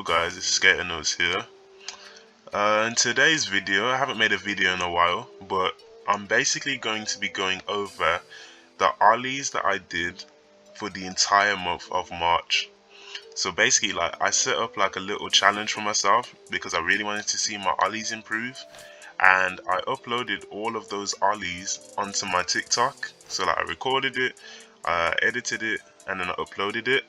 guys, it's Skater Notes here. In today's video, I haven't made a video in a while, but I'm basically going to be going over the Ollies that I did for the entire month of March. So basically, I set up a little challenge for myself because I really wanted to see my Ollies improve, and I uploaded all of those Ollies onto my TikTok. So I recorded it, edited it, and then I uploaded it.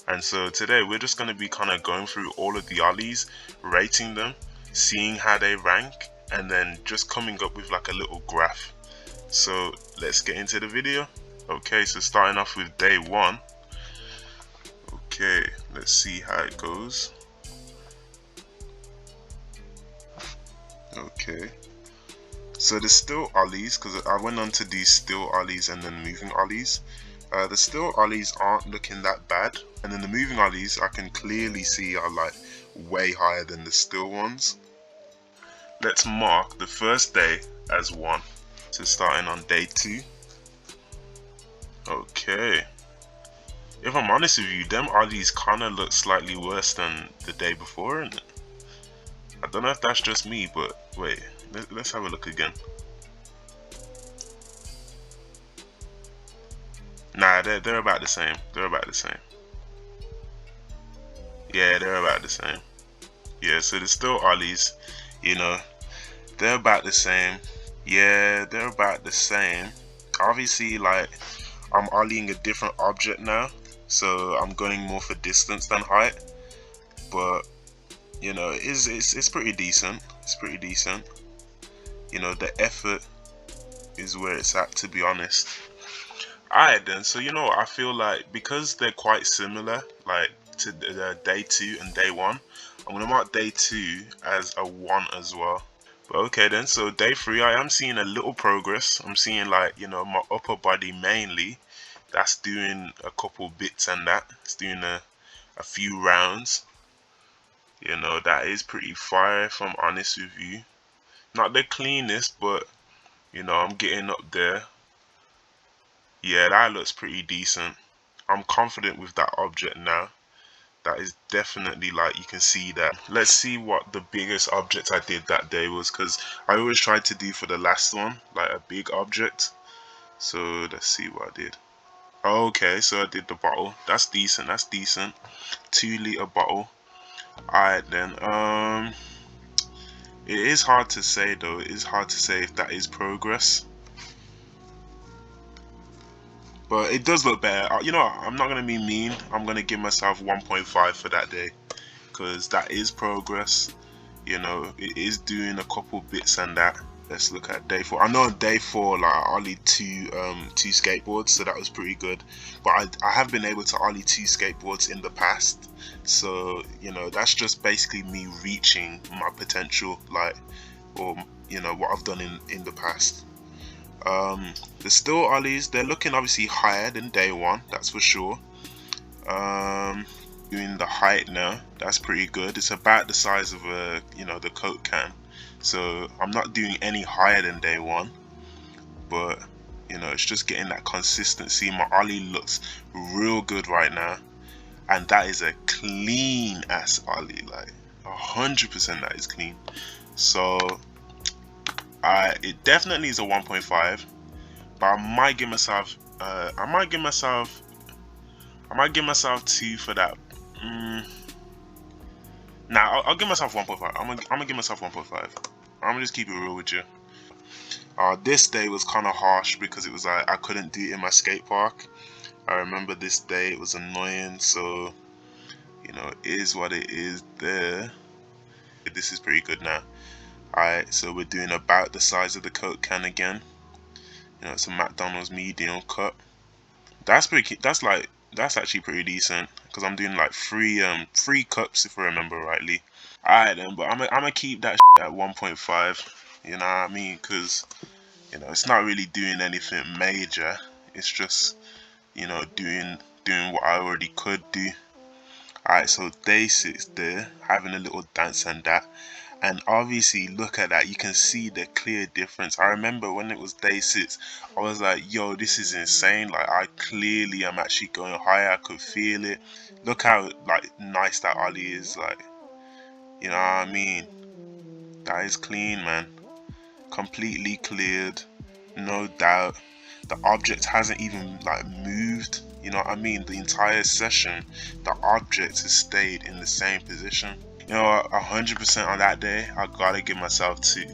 And so today we're just going to be kind of going through all of the Ollies, rating them, seeing how they rank, and then just coming up with a little graph. So let's get into the video. Okay, so starting off with day one. Okay, let's see how it goes. Okay, so the still Ollies, because I went on to do still Ollies and then moving Ollies. The still Ollies aren't looking that bad, and then the moving Ollies I can clearly see are way higher than the still ones. Let's mark the first day as 1. So starting on day 2. Okay. If I'm honest with you, them Ollies kinda look slightly worse than the day before, innit? I don't know if that's just me, but wait, let's have a look again. Nah, they're about the same. They're about the same. Yeah, they're about the same. Yeah, so there's still Ollies, you know, they're about the same. Yeah, they're about the same. Obviously, I'm Ollieing a different object now, so I'm going more for distance than height. But you know, it's pretty decent. It's pretty decent. You know, the effort is where it's at, to be honest. Alright then, so I feel like because they're quite similar, to day 2 and day 1, I'm gonna mark day 2 as a 1 as well. But okay then, so day 3 I am seeing a little progress. I'm seeing my upper body mainly, that's doing a couple bits, and it's doing a few rounds. That is pretty fire if I'm honest with you. Not the cleanest, but I'm getting up there. Yeah, that looks pretty decent. I'm confident with that object now. That is definitely, you can see that. Let's see what the biggest object I did that day was, because I always tried to do for the last one a big object. So let's see what I did. Okay, so I did the bottle. That's decent. That's decent. 2-liter bottle. Alright then. It is hard to say though. It is hard to say if that is progress. But it does look better. I'm not gonna be mean. I'm gonna give myself 1.5 for that day, because that is progress. It is doing a couple bits and that. Let's look at day 4. I know on day 4 I ollied two skateboards, so that was pretty good. But I have been able to ollie 2 skateboards in the past, so that's just basically me reaching my potential, or what I've done in the past. The still Ollies, they're looking obviously higher than day 1, that's for sure. Doing the height now, that's pretty good. It's about the size of the Coke can, so I'm not doing any higher than day 1, but it's just getting that consistency. My Ollie looks real good right now, and that is a clean ass Ollie, 100% that is clean. So it definitely is a 1.5, but I might give myself 2 for that. Nah, I'll give myself 1.5. I'm gonna give myself 1.5. I'm gonna just keep it real with you. This day was kind of harsh because it was I couldn't do it in my skate park. I remember this day, it was annoying, so it is what it is there. This is pretty good now. Alright, so we're doing about the size of the Coke can again. It's a McDonald's medium cup. That's pretty. That's actually pretty decent, because I'm doing 3 cups if I remember rightly. Alright then, but I'm gonna keep that at 1.5. You know what I mean? Because it's not really doing anything major. It's just doing what I already could do. Alright, so day 6 there, having a little dance and that. And obviously, look at that, you can see the clear difference. I remember when it was day 6, I was like, yo, this is insane. I clearly am actually going higher. I could feel it. Look how nice that Ollie is. You know what I mean? That is clean, man. Completely cleared, no doubt. The object hasn't even like moved. You know what I mean? The entire session, the object has stayed in the same position. You know, 100% on that day, I gotta give myself 2.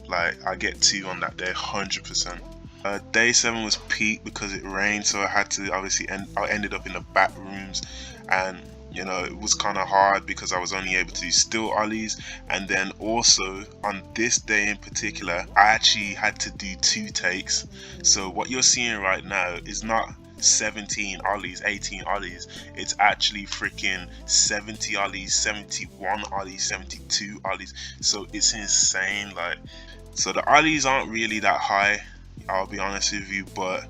Like, I get 2 on that day, 100%. Day 7 was peak because it rained, so I had to obviously I ended up in the back rooms, and you know it was kind of hard because I was only able to do still ollies, and then also on this day in particular, I actually had to do 2 takes. So what you're seeing right now is not 17 ollies, 18 ollies. It's actually freaking 70 ollies, 71 ollies, 72 ollies. So it's insane. Like, so the ollies aren't really that high, I'll be honest with you, but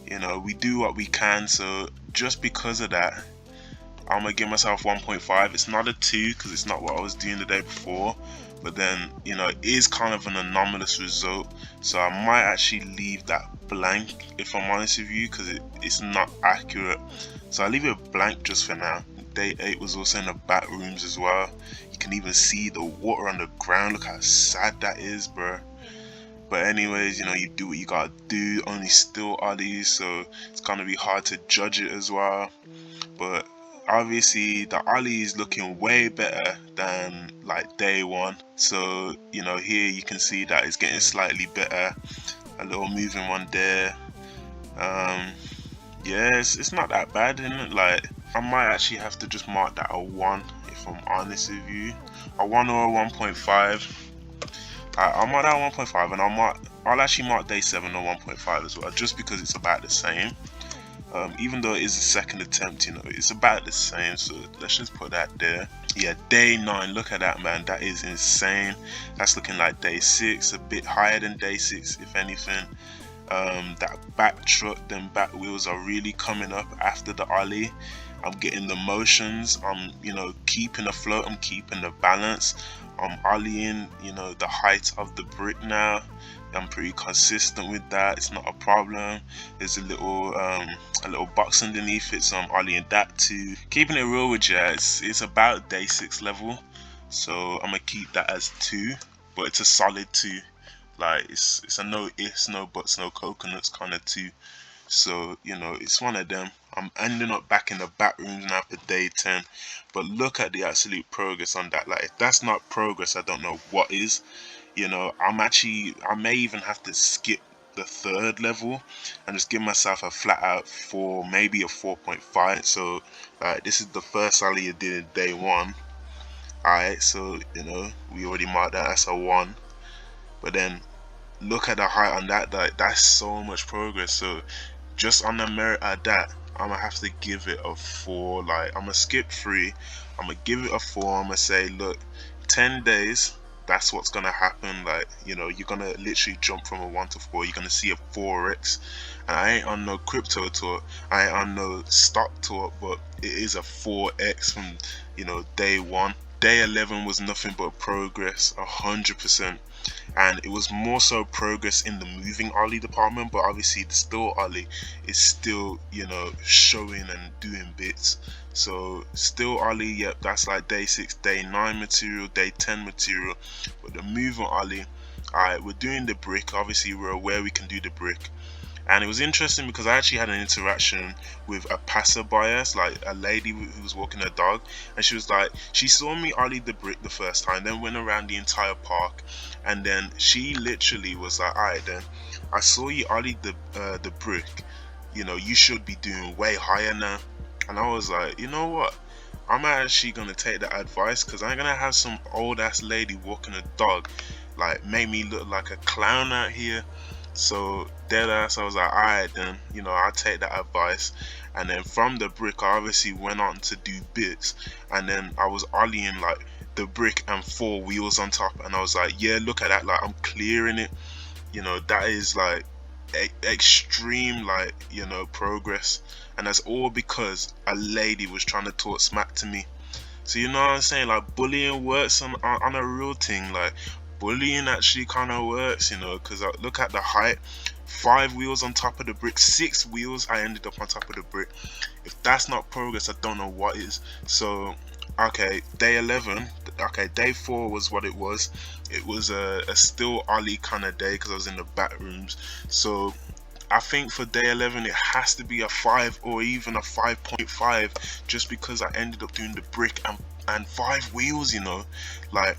you know, we do what we can. So just because of that, I'm gonna give myself 1.5. It's not a 2 because it's not what I was doing the day before, but then you know, it is kind of an anomalous result, so I might actually leave that blank if I'm honest with you, because it's not accurate. So I'll leave it blank just for now. Day 8 was also in the back rooms as well. You can even see the water on the ground. Look how sad that is, bro. But anyways, you know, you do what you gotta do. Only still ollies, so it's gonna be hard to judge it as well. But obviously the ollie is looking way better than like day 1. So you know, here you can see that it's getting slightly better. A little moving one there. Yeah, it's not that bad, isn't it? Like, I might actually have to just mark that a 1 if I'm honest with you. A 1 or a 1.5. I'm at that 1.5, and I'll actually mark day 7 or 1.5 as well, just because it's about the same. Even though it is a second attempt, you know, it's about the same, so let's just put that there. Yeah, day 9, look at that, man. That is insane. That's looking like day 6, a bit higher than day 6 if anything. That back truck, them back wheels are really coming up after the ollie. I'm getting the motions, I'm, you know, keeping afloat, I'm keeping the balance. I'm ollieing, you know, the height of the brick now. I'm pretty consistent with that. It's not a problem. There's a little box underneath it, so I'm ollieing that too. Keeping it real with you, it's about day 6 level, so I'm gonna keep that as 2, but it's a solid 2. Like, it's a no ifs, no buts, no coconuts kind of 2. So you know, it's one of them. I'm ending up back in the back rooms now for day 10, but look at the absolute progress on that. Like, if that's not progress, I don't know what is. You know, I may even have to skip the 3rd level and just give myself a flat out 4, maybe a 4.5. So this is the first ollie you did in day 1. Alright, so you know, we already marked that as a 1, but then look at the height on that. Like, that's so much progress. So just on the merit of that, I'm gonna have to give it a 4. Like, I'm gonna skip 3, I'm gonna give it a 4. I'm gonna say, look, 10 days, that's what's gonna happen. Like, you know, you're gonna literally jump from a 1 to 4. You're gonna see a 4x, and I ain't on no crypto talk, I ain't on no stock talk, but it is a 4x from, you know, day 1. Day 11 was nothing but progress, 100%. And it was more so progress in the moving ollie department, but obviously the still ollie is still, you know, showing and doing bits. So still ollie, yep, that's like day 6, day 9 material, day 10 material. But the moving ollie, alright, we're doing the brick. Obviously we're aware we can do the brick. And it was interesting because I actually had an interaction with a passerby, like a lady who was walking her dog, and she was like, she saw me ollie the brick the first time, then went around the entire park, and then she literally was like, alright then, I saw you ollie the brick, you know, you should be doing way higher now. And I was like, you know what, I'm actually gonna take that advice, because I'm gonna have some old ass lady walking a dog like make me look like a clown out here. So dead ass, I was like, alright then, you know, I'll take that advice. And then from the brick, I obviously went on to do bits, and then I was ollieing like the brick and 4 wheels on top, and I was like, yeah, look at that, like I'm clearing it. You know, that is like extreme, like, you know, progress, and that's all because a lady was trying to talk smack to me. So you know what I'm saying, like, bullying works on a real thing. Like, bullying actually kind of works, you know, because look at the height, 5 wheels on top of the brick, 6 wheels, I ended up on top of the brick. If that's not progress, I don't know what is. So Okay, day 11. Okay, day 4 was what it was. It was a still Ollie kind of day because I was in the back rooms. So I think for day 11 it has to be a 5 or even a 5.5, just because I ended up doing the brick and 5 wheels, like.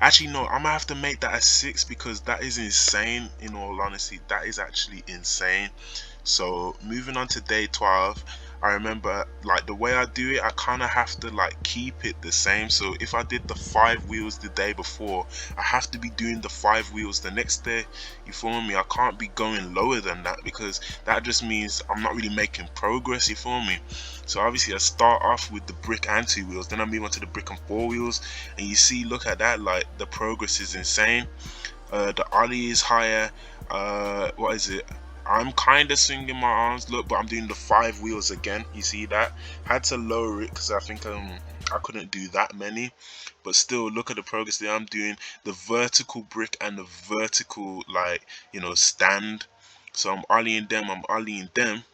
Actually, no, I'm gonna have to make that a 6 because that is insane. In all honesty, that is actually insane. So moving on to day 12, I remember like the way I do it, I kind of have to like keep it the same. So if I did the 5 wheels the day before, I have to be doing the 5 wheels the next day. You feel me? I can't be going lower than that because that just means I'm not really making progress. You feel me? So obviously I start off with the brick and 2 wheels, then I move on to the brick and 4 wheels, and you see, look at that, like the progress is insane. The Ollie is higher. What is it? I'm kind of swinging my arms, look, but I'm doing the 5 wheels again. You see that? Had to lower it because I think I couldn't do that many, but still, look at the progress that I'm doing. The vertical brick and the vertical like stand. So I'm ollieing them. I'm ollieing them.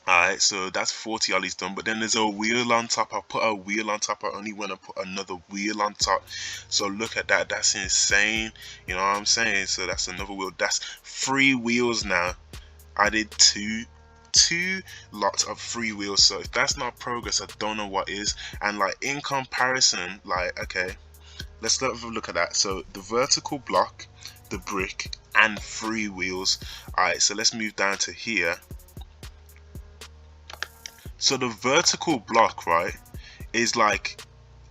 Alright, so that's 40 ollies done, but then there's a wheel on top. I put a wheel on top. I only want to put another wheel on top. So look at that. That's insane. You know what I'm saying? So that's another wheel. That's 3 wheels now. I did two lots of 3 wheels. So if that's not progress, I don't know what is. And like in comparison, like okay, let's have a look at that. So the vertical block, the brick, and 3 wheels. Alright, so let's move down to here. So the vertical block, right, is like,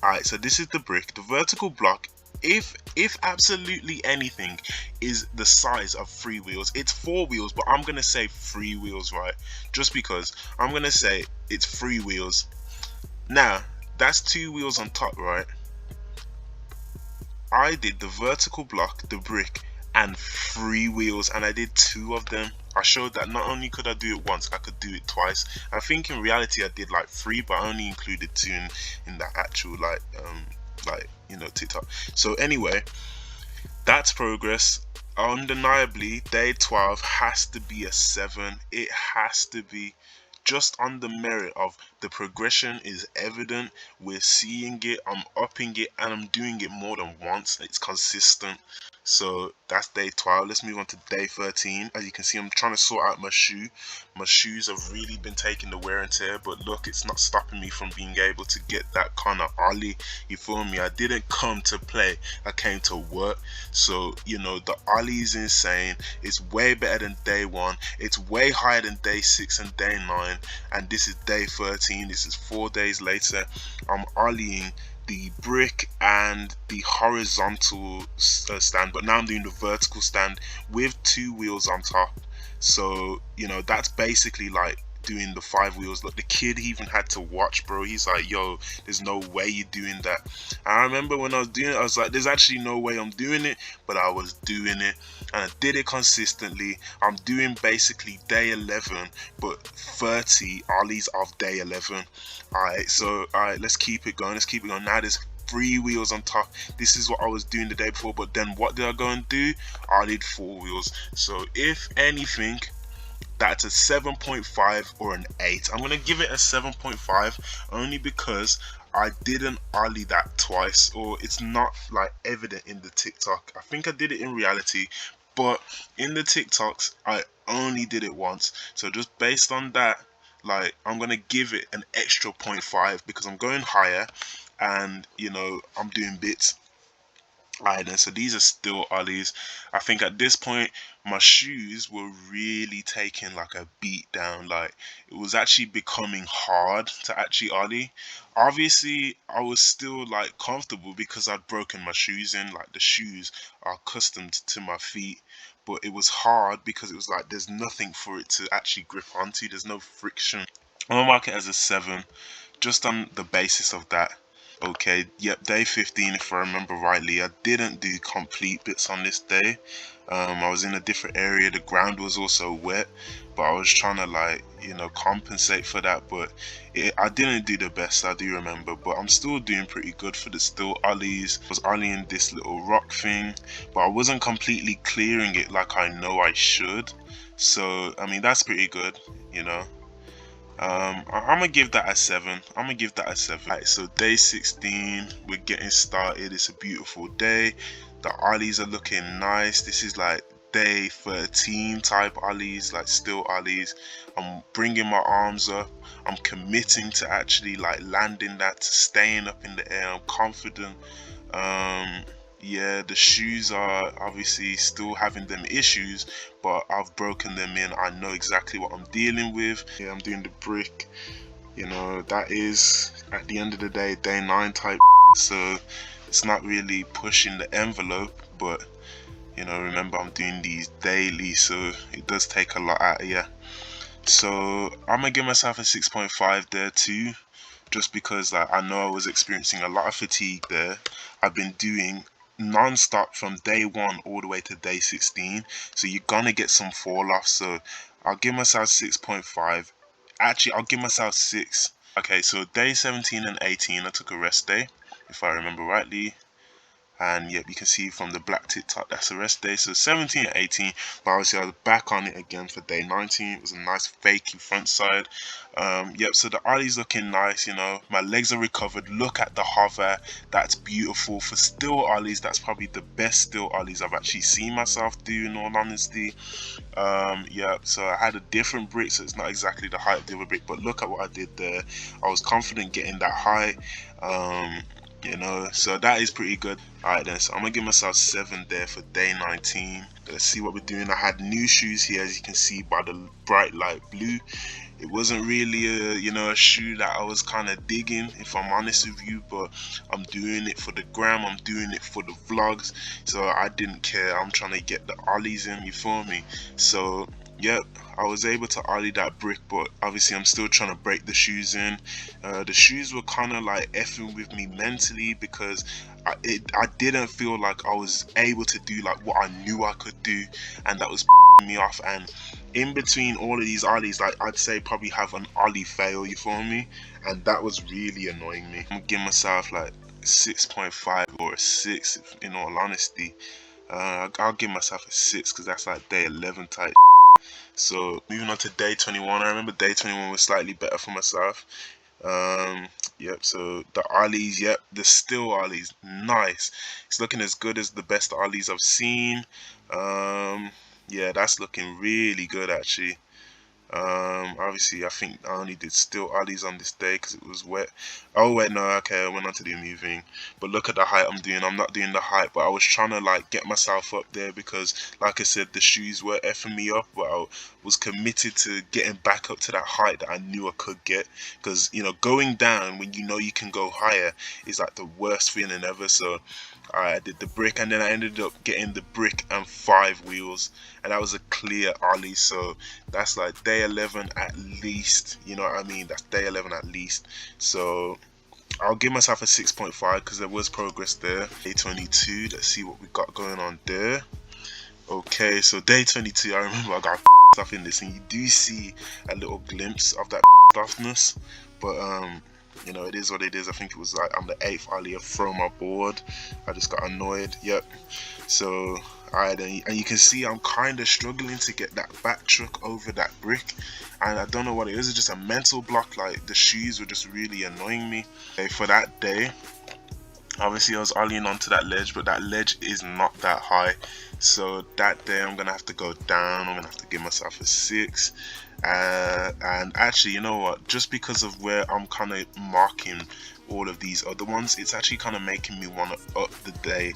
alright, so this is the brick. The vertical block, if absolutely anything, is the size of 3 wheels. It's 4 wheels, but I'm gonna say 3 wheels, right? Just because I'm gonna say it's 3 wheels. Now, that's 2 wheels on top, right? I did the vertical block, the brick, and 3 wheels, and I did two of them. I showed that not only could I do it once, I could do it twice. I think in reality I did like three, but I only included two in that actual like TikTok. So anyway, that's progress. Undeniably, day 12 has to be a 7. It has to be, just on the merit of the progression is evident. We're seeing it, I'm upping it, and I'm doing it more than once. It's consistent. So that's day 12. Let's move on to day 13. As you can see, I'm trying to sort out my shoe. My shoes have really been taking the wear and tear, but look, it's not stopping me from being able to get that kind of Ollie. You feel me? I didn't come to play, I came to work. So the Ollie is insane. It's way better than day 1. It's way higher than day 6 and day 9. And this is day 13. This is 4 days later. I'm ollieing the brick and the horizontal stand, but now I'm doing the vertical stand with 2 wheels on top. So that's basically like doing the 5 wheels. Look, the kid even had to watch, bro. He's like, yo, there's no way you're doing that. And I remember when I was doing it, I was like, there's actually no way I'm doing it, but I was doing it, and I did it consistently. I'm doing basically day 11 but 30 ollies of day 11. Alright, so alright, let's keep it going. Let's keep it going. Now there's 3 wheels on top. This is what I was doing the day before, but then what did I go and do? I did 4 wheels. So if anything, that's a 7.5 or an 8. I'm gonna give it a 7.5 only because I didn't ollie that twice, or it's not like evident in the TikTok. I think I did it in reality, but in the TikToks I only did it once. So just based on that, like I'm gonna give it an extra 0.5 because I'm going higher, and I'm doing bits. Alright then, so these are still ollies. I think at this point my shoes were really taking like a beat down. Like it was actually becoming hard to actually ollie. Obviously I was still like comfortable because I'd broken my shoes in. Like the shoes are accustomed to my feet. But it was hard because it was like there's nothing for it to actually grip onto. There's no friction. I'm gonna mark it as a 7 just on the basis of that. Okay, yep, day 15 if I remember rightly. I didn't do complete bits on this day. I was in a different area. The ground was also wet, but I was trying to like compensate for that. But I didn't do the best, I do remember. But I'm still doing pretty good for the still ollies. I was ollieing this little rock thing, but I wasn't completely clearing it like I know I should. So I mean that's pretty good. I'm gonna give that a 7. I'm gonna give that a 7. Right, so day 16, we're getting started. It's a beautiful day. The ollies are looking nice. This is like day 13 type ollies, like still ollies. I'm bringing my arms up. I'm committing to actually like landing that, to staying up in the air. I'm confident. Um, yeah, the shoes are obviously still having them issues, but I've broken them in. I know exactly what I'm dealing with. Yeah, I'm doing the brick. That is at the end of the day day 9 type. So it's not really pushing the envelope, but remember I'm doing these daily, so it does take a lot out of you. So I'm gonna give myself a 6.5 there too, just because like I know I was experiencing a lot of fatigue there. I've been doing non-stop from day 1 all the way to day 16, so you're gonna get some fall off. So I'll give myself 6.5. Actually, I'll give myself 6. Okay, so day 17 and 18 I took a rest day, if I remember rightly. And yep, you can see from the black TikTok that's the rest day. So 17 and 18, but obviously I was back on it again for day 19. It was a nice fakey front side. Yep, so the ollie's looking nice. My legs are recovered. Look at the hover, that's beautiful. For still ollies, that's probably the best still ollies I've actually seen myself do, in all honesty. Yeah, so I had a different brick, so it's not exactly the height of the other brick, but look at what I did there. I was confident getting that high. So that is pretty good. Alright then, so I'm gonna give myself 7 there for day 19. Let's see what we're doing. I had new shoes here, as you can see by the bright light blue. It wasn't really a shoe that I was kind of digging, if I'm honest with you, but I'm doing it for the gram, I'm doing it for the vlogs, so I didn't care. I'm trying to get the ollies in, you feel me? So yep, I was able to ollie that brick, but obviously I'm still trying to break the shoes in. The shoes were kind of like effing with me mentally, because I didn't feel like I was able to do like what I knew I could do, and that was me off. And in between all of these ollies, like I'd say probably have an ollie fail, you feel me? And that was really annoying me. I'm giving myself like 6.5 or a 6, in all honesty. I'll give myself a 6 because that's like day 11 type. So moving on to day 21, I remember day 21 was slightly better for myself. Yep, so the ollies, yep, the still ollies, nice. It's looking as good as the best ollies I've seen. Yeah, that's looking really good actually. Obviously I think I only did still ollies on this day because it was wet. Oh wait, no, okay, I went on to do moving. But look at the height I'm doing. I'm not doing the height, but I was trying to like get myself up there because, like I said, the shoes were effing me up. But I was committed to getting back up to that height that I knew I could get. Because going down when you know you can go higher is like the worst feeling ever. So I did the brick, and then I ended up getting the brick and 5 wheels, and that was a clear ollie. So that's like day 11 at least, you know what I mean? That's day 11 at least. So I'll give myself a 6.5 because there was progress there. Day 22, let's see what we got going on there. Okay, so day 22, I remember I got stuff in this, and you do see a little glimpse of that stuffness, but it is what it is. I think it was like on the 8th ollie I throw my board. I just got annoyed. Yep. So alright, and you can see I'm kind of struggling to get that back truck over that brick, and I don't know what it is. It's just a mental block. Like the shoes were just really annoying me. Okay, for that day, obviously I was ollieing onto that ledge, but that ledge is not that high, so that day I'm gonna have to go down. I'm gonna have to give myself a 6. And actually, you know what, just because of where I'm kind of marking all of these other ones, it's actually kind of making me want to up the day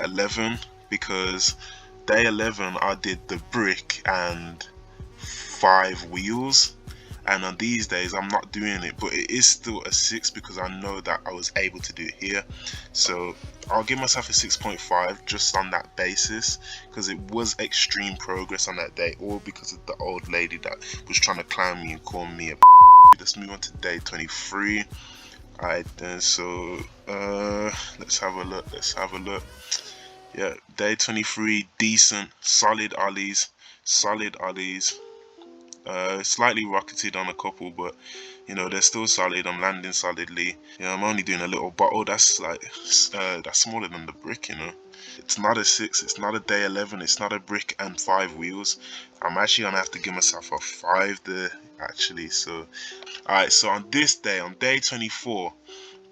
11, because day 11 I did the brick and 5 wheels, and on these days I'm not doing it, but it is still a 6 because I know that I was able to do it here. So I'll give myself a 6.5 just on that basis, because it was extreme progress on that day, all because of the old lady that was trying to clown me and call me a Let's move on to day 23. Alright then, so let's have a look. Yeah, day 23, decent, solid ollies. Slightly rocketed on a couple, but they're still solid. I'm landing solidly. I'm only doing a little bottle. That's like that's smaller than the brick. It's not a 6, it's not a day 11, it's not a brick and 5 wheels. I'm actually gonna have to give myself a 5 there, actually. So, alright, so on this day, on day 24,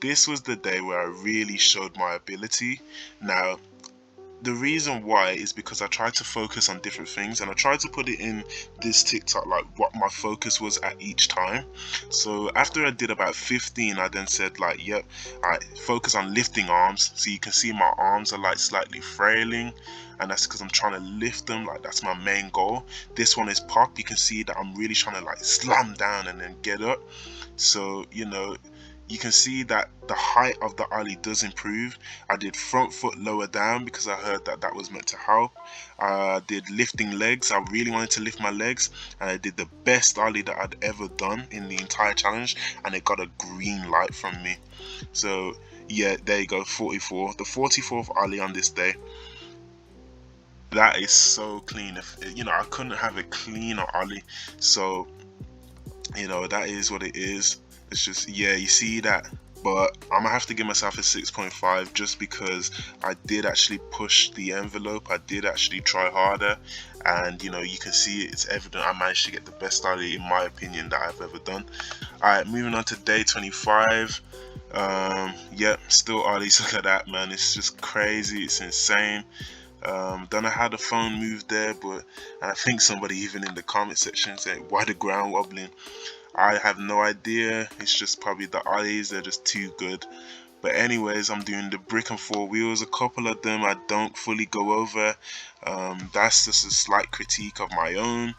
this was the day where I really showed my ability. Now, the reason why is because I tried to focus on different things, and I tried to put it in this TikTok, like what my focus was at each time. So after I did about 15, I then said like, yep, I focus on lifting arms. So you can see my arms are like slightly frailing, and that's because I'm trying to lift them, like that's my main goal. This one is pop. You can see that I'm really trying to like slam down and then get up. So, you can see that the height of the ollie does improve. I did front foot lower down because I heard that that was meant to help. I did lifting legs. I really wanted to lift my legs, and I did the best ollie that I'd ever done in the entire challenge, and it got a green light from me. So yeah, there you go, 44, the 44th ollie on this day. That is so clean. If I couldn't have a cleaner ollie. So that is what it is. It's just, yeah, you see that. But I'm gonna have to give myself a 6.5 just because I did actually push the envelope. I did actually try harder, and you can see it's evident I managed to get the best ollie in my opinion that I've ever done. Alright, moving on to day 25. Yep, still ollies. Look at that, man. It's just crazy. It's insane. Don't know how the phone moved there, but I think somebody even in the comment section said, why the ground wobbling? I have no idea. It's just probably the ollies, they're just too good. But anyways, I'm doing the brick and 4 wheels. A couple of them I don't fully go over. That's just a slight critique of my own.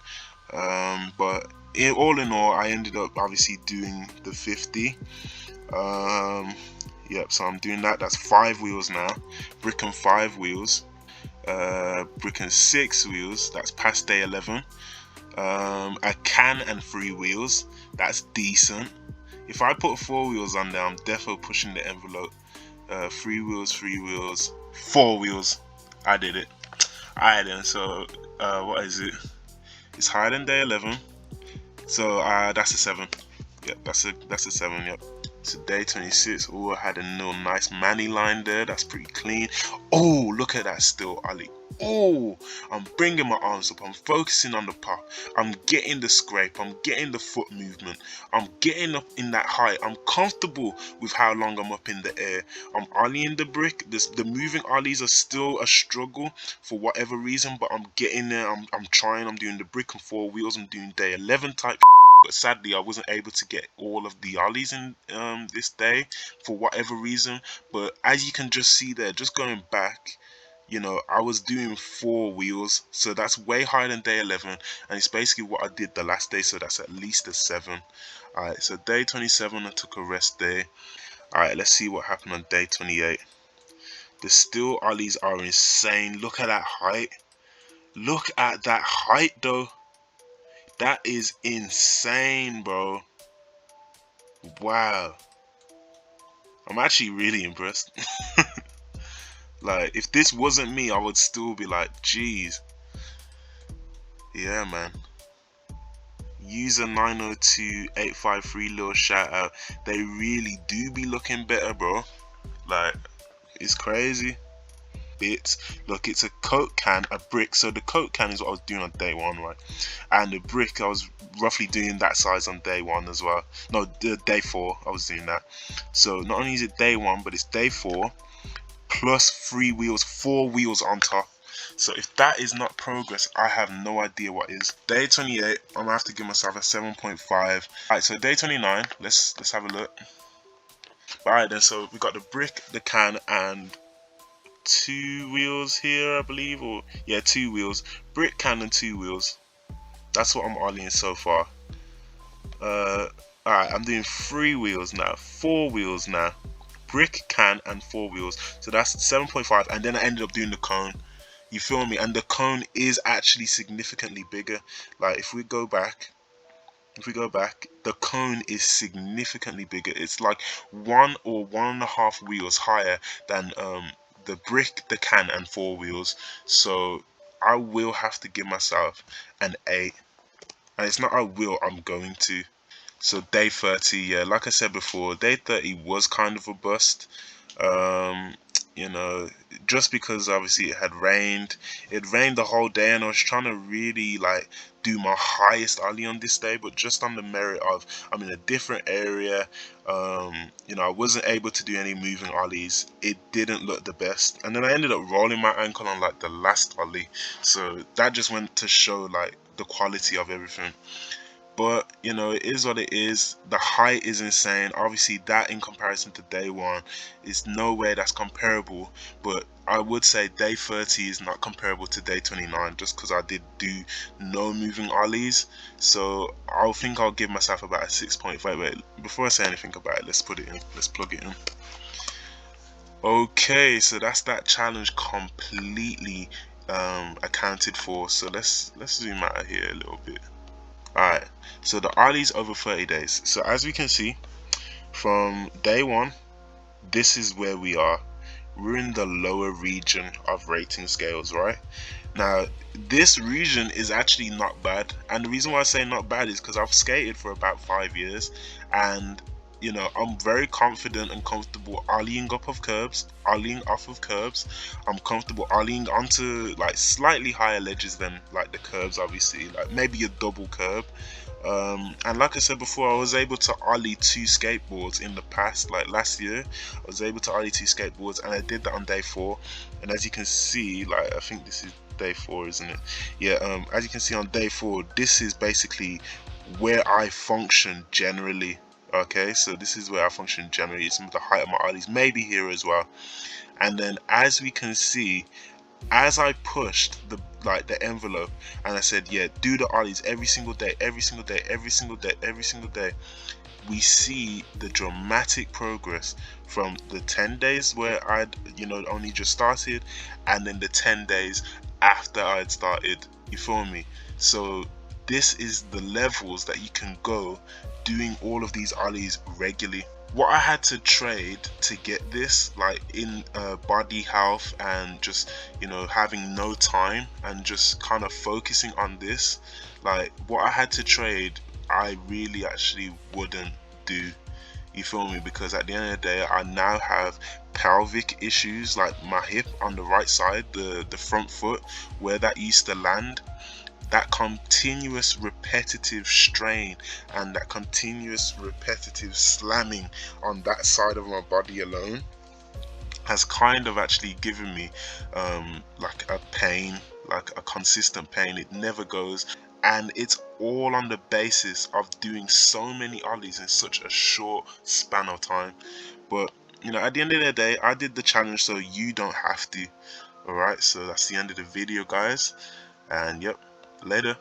But all in all, I ended up obviously doing the 50. Yep, so I'm doing that. That's 5 wheels now. Brick and 5 wheels. Brick and 6 wheels. That's past day 11. A can and 3 wheels. That's decent. If I put 4 wheels on there, I'm definitely pushing the envelope. 3 wheels, 3 wheels, 4 wheels. I did it. Alright then, so what is it? It's higher than day 11. So that's a 7. Yep, that's a 7, yep. So day 26, oh, I had a little nice manny line there. That's pretty clean. Oh, look at that still, Ollie. Oh, I'm bringing my arms up. I'm focusing on the pop. I'm getting the scrape. I'm getting the foot movement. I'm getting up in that height. I'm comfortable with how long I'm up in the air. I'm ollieing the brick. The moving ollies are still a struggle for whatever reason, but I'm getting there. I'm trying. I'm doing the brick and 4 wheels. I'm doing day 11 type. But sadly, I wasn't able to get all of the ollies in this day for whatever reason. But as you can just see there, just going back, I was doing 4 wheels, so that's way higher than day 11, and it's basically what I did the last day, so that's at least a 7. Alright, so day 27, I took a rest day. Alright, let's see what happened on day 28. The still ollies are insane. Look at that height. Look at that height, though. That is insane, bro. Wow. I'm actually really impressed. Like, if this wasn't me, I would still be like, geez. Yeah, man. User 902853, little shout out. They really do be looking better, bro. Like, it's crazy. Bits. Look, it's a Coke can, a brick. So the Coke can is what I was doing on day 1, right? And the brick, I was roughly doing that size on day 1 as well. No, day 4, I was doing that. So not only is it day 1, but it's day 4 plus 3 wheels, 4 wheels on top. So if that is not progress, I have no idea what is. Day 28, I'm gonna have to give myself a 7.5. Alright, so day 29, let's have a look. Alright then, so we got the brick, the can, and 2 wheels here, I believe, or yeah, 2 wheels. Brick, can, and 2 wheels. That's what I'm ollieing so far. Alright, I'm doing 3 wheels now, 4 wheels now. Brick, can, and 4 wheels. So that's 7.5, and then I ended up doing the cone. You feel me? And the cone is actually significantly bigger. Like if we go back, the cone is significantly bigger. It's like 1 or 1.5 wheels higher than the brick, the can, and 4 wheels. So I will have to give myself an 8. And it's not I will, I'm going to. So day 30, yeah, like I said before, day 30 was kind of a bust. you know, just because obviously it rained the whole day, and I was trying to really like do my highest ollie on this day, but just on the merit of I'm in a different area. You know, I wasn't able to do any moving ollies. It didn't look the best, and then I ended up rolling my ankle on like the last ollie, so that just went to show like the quality of everything. But you know, it is what it is. The height is insane. Obviously, that in comparison to day one is no way that's comparable. But I would say day 30 is not comparable to day 29 just because I did do no moving ollies. So I'll think I'll give myself about a 6.5. Wait, before I say anything about it, let's put it in. Let's plug it in. Okay, so that's that challenge completely accounted for. So let's zoom out here a little bit. Alright, so the Ollie's over 30 days. So as we can see, from day one, this is where we are. We're in the lower region of rating scales, right? Now, this region is actually not bad. And the reason why I say not bad is because I've skated for about 5 years, and you know, I'm very confident and comfortable ollieing up of curbs, ollieing off of curbs. I'm comfortable ollieing onto like slightly higher ledges than like the curbs, obviously, like maybe a double curb. And like I said before, I was able to ollie 2 skateboards in the past. Like last year, I was able to ollie 2 skateboards, and I did that on day 4. And as you can see, like I think this is day 4, isn't it? Yeah. As you can see on day 4, this is basically where I function generally. Okay, so this is where I function generally. Some of the height of my ollies, maybe here as well. And then as we can see, as I pushed the envelope, and I said, yeah, do the ollies every single day, every single day, every single day, every single day, we see the dramatic progress from the 10 days where I'd, you know, only just started, and then the 10 days after I'd started. You feel me? So this is the levels that you can go doing all of these ollies regularly. What I had to trade to get this, like in body health and just, you know, having no time and just kind of focusing on this, like what I had to trade, I really actually wouldn't do. You feel me? Because at the end of the day, I now have pelvic issues, like my hip on the right side, the front foot, where that used to land. That continuous repetitive strain and that continuous repetitive slamming on that side of my body alone has kind of actually given me like a pain, like a consistent pain. It never goes, and it's all on the basis of doing so many ollies in such a short span of time. But you know, at the end of the day, I did the challenge, so you don't have to. All right, so that's the end of the video, guys, and yep, later.